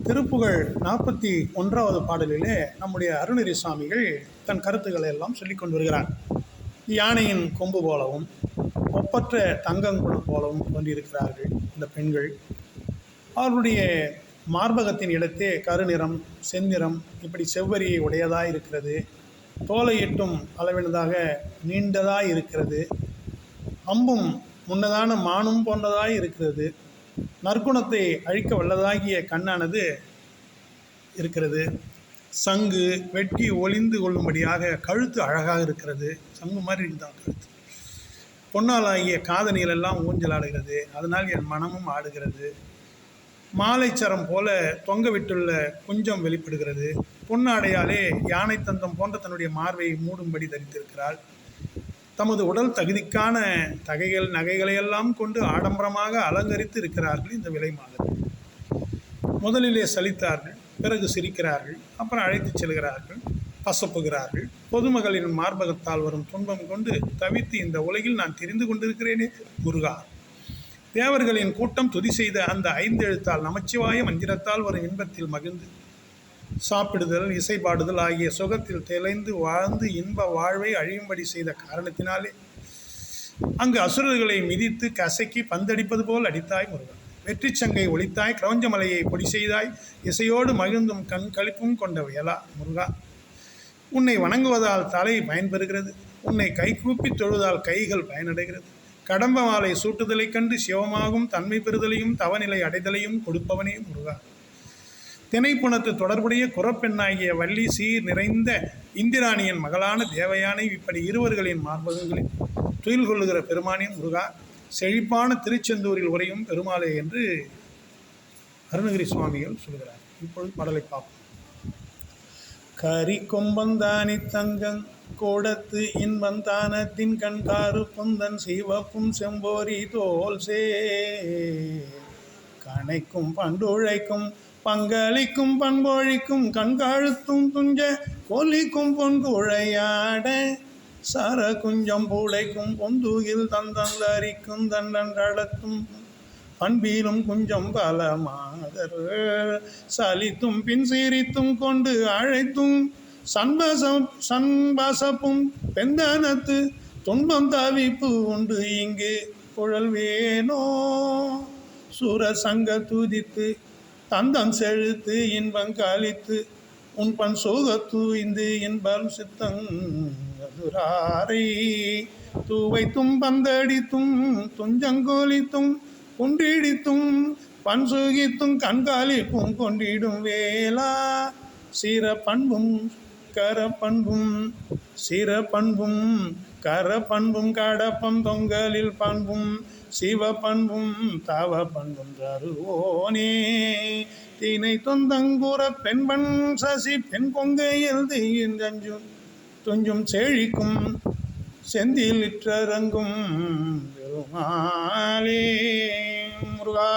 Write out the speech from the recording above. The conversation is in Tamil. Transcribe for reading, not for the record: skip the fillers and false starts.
திருப்புகழ் 41வது பாடலிலே நம்முடைய அருணகிரி சுவாமிகள் தன் கருத்துக்களை எல்லாம் சொல்லிக் கொண்டு வருகிறார். யானையின் கொம்பு போலவும் ஒப்பற்ற தங்கங்குடம் போலவும் தோன்றியிருக்கிறார்கள் இந்த பெண்கள். அவர்களுடைய மார்பகத்தின் இடத்தே கருநிறம், செந்நிறம், இப்படி செவ்வரியை உடையதாக இருக்கிறது. தோலை எட்டும் அளவினதாக நீண்டதாக இருக்கிறது. அம்பும் முன்னதான மானும் போன்றதாக இருக்கிறது. நற்குணத்தை அழிக்க வல்லதாகிய கண்ணானது இருக்கிறது. சங்கு வெட்டி ஒளிந்து கொள்ளும்படியாக கழுத்து அழகாக இருக்கிறது. சங்கு மாதிரி இருந்தால் கழுத்து. பொன்னாலாகிய காதணிகளெல்லாம் ஊஞ்சலாடுகிறது. அதனால் என் மனமும் ஆடுகிறது. மாலைச்சரம் போல தொங்க விட்டுள்ள குஞ்சம் வெளிப்படுகிறது. பொன்னாடையாலே யானை தந்தம் போன்ற தன்னுடைய மார்பை மூடும்படி தரித்திருக்கிறாள். தமது உடல் தகுதிக்கான நகைகளையெல்லாம் கொண்டு ஆடம்பரமாக அலங்கரித்து இருக்கிறார்கள் இந்த விலை மாதர். முதலிலே சலித்தார்கள், பிறகு சிரிக்கிறார்கள், அப்புறம் அழைத்து செல்கிறார்கள், பசப்புகிறார்கள். பொதுமகளின் மார்பகத்தால் வரும் துன்பம் கொண்டு தவித்து இந்த உலகில் நான் தெரிந்து கொண்டிருக்கிறேனே முருகா. தேவர்களின் கூட்டம் துதி செய்த அந்த 5 எழுத்தால் நமச்சிவாய மந்திரத்தால் வரும் இன்பத்தில் மகிழ்ந்து சாப்பிடுதல், இசைப்பாடுதல் ஆகிய சுகத்தில் தெளிந்து வாழ்ந்து இன்ப வாழ்வை அழியும்படி செய்த காரணத்தினாலே அங்கு அசுரர்களை மிதித்து கசக்கி பந்தடிப்பது போல் அடித்தாய் முருகன். வெற்றி சங்கை ஒளித்தாய், கிரௌஞ்சமலையை பொடி செய்தாய், இசையோடு மகிழ்ந்தும் கண் களிப்பும் கொண்ட வேளா முருகா. உன்னை வணங்குவதால் தலை பயன்பெறுகிறது. உன்னை கைகூப்பி தொழுவதால் கைகள் பயனடைகிறது. கடம்ப மாலை சூட்டுதலை கண்டு சிவமாகும் தன்மை பெறுதலையும் தவநிலை அடைதலையும் கொடுப்பவனே முருகா. திணைப்புணத்து தொடர்புடைய குறப்பெண்ணாகிய வள்ளி சீர் நிறைந்த இந்திராணியின் மகளான தேவயானை இப்படி இருவர்களின் மார்பகங்களில் துயில் கொள்ளுகிற பெருமானே முருகா. செழிப்பான திருச்செந்தூரில் உரையும் பெருமாளே என்று அருணகிரி சுவாமிகள் சொல்கிறார். இப்பொழுது பாடலை பார்ப்போம். கரி கொம்பந்தானி தங்கங் கோடத்து இன்பந்தானத்தின் கண்காறு பொந்தன் சிவப்பும் செம்போரி தோல் சே கணைக்கும் பண்டுழைக்கும் பங்களிக்கும் பண்பொழிக்கும் கண்காழுத்தும் துஞ்ச கொல்லிக்கும் பொன்குழையாட சர குஞ்சம் பூளைக்கும் பொந்துகில் தந்தந்தரிக்கும் தண்டன்றடத்தும் பண்பீலும் குஞ்சம் பல மாதர் சலித்தும் பின் சீரித்தும் கொண்டு அழைத்தும் சண்பசப்பும் பெந்தனத்து துன்பம் தவிப்பு உண்டு இங்கு குழல்வேனோ சுர சங்க துதித்து தந்தம் செழுத்து இன்பம் கழித்து உன்பன் சோகத்து இந்து இன்பம் சித்தங்குராரை தூவைத்தும் பந்தடித்தும் துஞ்சங்கோலித்தும் குன்றிடித்தும் பன்சுகித்தும் கண்காலிப்பும் கொண்டிடும் வேளா சிறப்பண்பும் கரப்பண்பும் சிறப்பண்பும் கரப்பண்பும் கடப்பம் தொங்கலில் பண்பும் சிவப்பண்பும் தவ பண்பும் தருவோனே தீனை தொந்தங்குற பெண்பண் சசி பெண் கொங்கையில் தீயஞ்சும் துஞ்சும் செழிக்கும் செந்திலிற்றரங்கும் பெருமாளே முருகா.